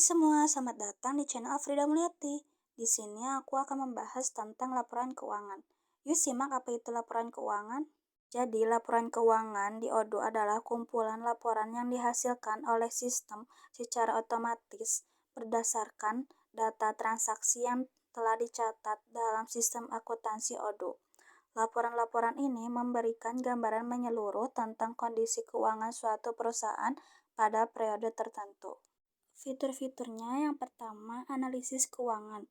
Semua, selamat datang di channel Afrida Mulyati. Di sini aku akan membahas tentang laporan keuangan. Yuk simak apa itu laporan keuangan. Jadi, laporan keuangan di ODO adalah kumpulan laporan yang dihasilkan oleh sistem secara otomatis berdasarkan data transaksi yang telah dicatat dalam sistem akuntansi ODO. Laporan-laporan ini memberikan gambaran menyeluruh tentang kondisi keuangan suatu perusahaan pada periode tertentu. Fitur-fiturnya yang pertama, analisis keuangan.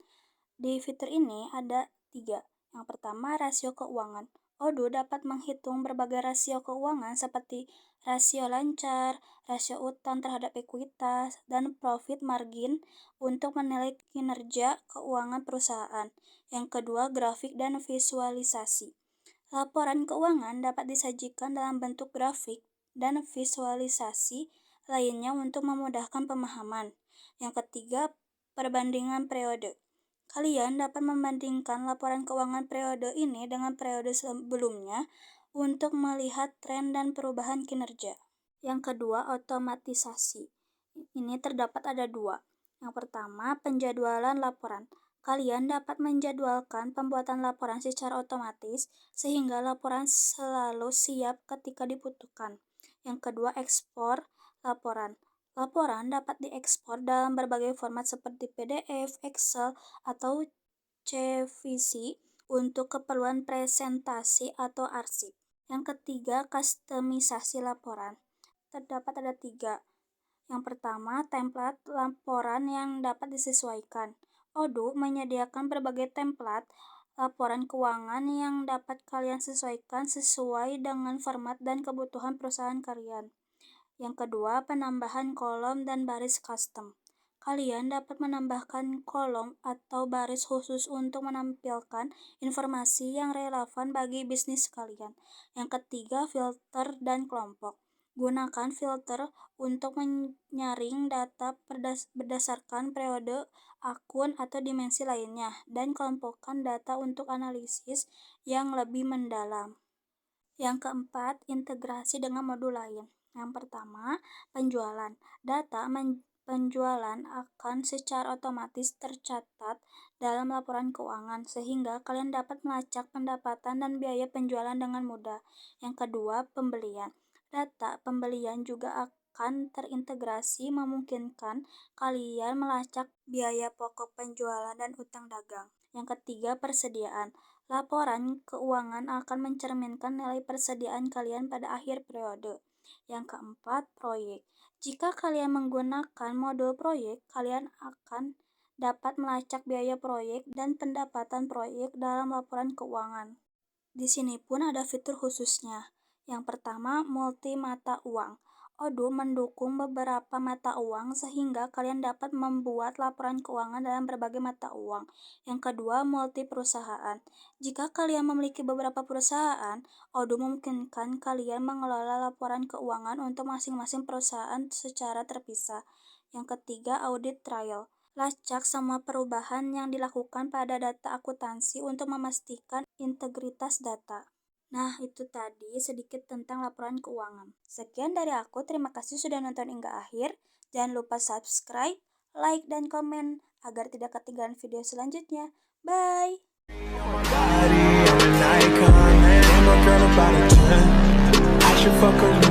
Di fitur ini ada 3. Yang pertama, rasio keuangan. ODO dapat menghitung berbagai rasio keuangan seperti rasio lancar, rasio utang terhadap ekuitas, dan profit margin untuk menilai kinerja keuangan perusahaan. Yang kedua, grafik dan visualisasi. Laporan keuangan dapat disajikan dalam bentuk grafik dan visualisasi lainnya untuk memudahkan pemahaman. Yang ketiga, perbandingan periode. Kalian dapat membandingkan laporan keuangan periode ini dengan periode sebelumnya untuk melihat tren dan perubahan kinerja. Yang kedua, otomatisasi. Ini terdapat ada 2. Yang pertama, penjadwalan laporan. Kalian dapat menjadwalkan pembuatan laporan secara otomatis sehingga laporan selalu siap ketika dibutuhkan. Yang kedua, ekspor laporan. Laporan dapat diekspor dalam berbagai format seperti PDF, Excel, atau CVC untuk keperluan presentasi atau arsip. Yang ketiga, kustomisasi laporan. Terdapat ada 3. Yang pertama, template laporan yang dapat disesuaikan. ODO menyediakan berbagai template laporan keuangan yang dapat kalian sesuaikan sesuai dengan format dan kebutuhan perusahaan kalian. Yang kedua, penambahan kolom dan baris custom. Kalian dapat menambahkan kolom atau baris khusus untuk menampilkan informasi yang relevan bagi bisnis kalian. Yang ketiga, filter dan kelompok. Gunakan filter untuk menyaring data berdasarkan periode, akun, atau dimensi lainnya, dan kelompokkan data untuk analisis yang lebih mendalam. Yang keempat, integrasi dengan modul lain. Yang pertama, penjualan. Data penjualan akan secara otomatis tercatat dalam laporan keuangan sehingga kalian dapat melacak pendapatan dan biaya penjualan dengan mudah. Yang kedua, pembelian. Data pembelian juga akan terintegrasi memungkinkan kalian melacak biaya pokok penjualan dan utang dagang. Yang ketiga, persediaan. Laporan keuangan akan mencerminkan nilai persediaan kalian pada akhir periode. Yang keempat, proyek. Jika kalian menggunakan modul proyek, kalian akan dapat melacak biaya proyek dan pendapatan proyek dalam laporan keuangan. Di sini pun ada fitur khususnya. Yang pertama, multi mata uang. ODO mendukung beberapa mata uang sehingga kalian dapat membuat laporan keuangan dalam berbagai mata uang. Yang kedua, multi perusahaan. Jika kalian memiliki beberapa perusahaan, ODO memungkinkan kalian mengelola laporan keuangan untuk masing-masing perusahaan secara terpisah. Yang ketiga, audit trail. Lacak semua perubahan yang dilakukan pada data akuntansi untuk memastikan integritas data. Nah, itu tadi sedikit tentang laporan keuangan. Sekian dari aku, terima kasih sudah nonton hingga akhir. Jangan lupa subscribe, like, dan komen agar tidak ketinggalan video selanjutnya. Bye! Body, I'm an icon, man. I'm a girl about a 10. I should fuck her.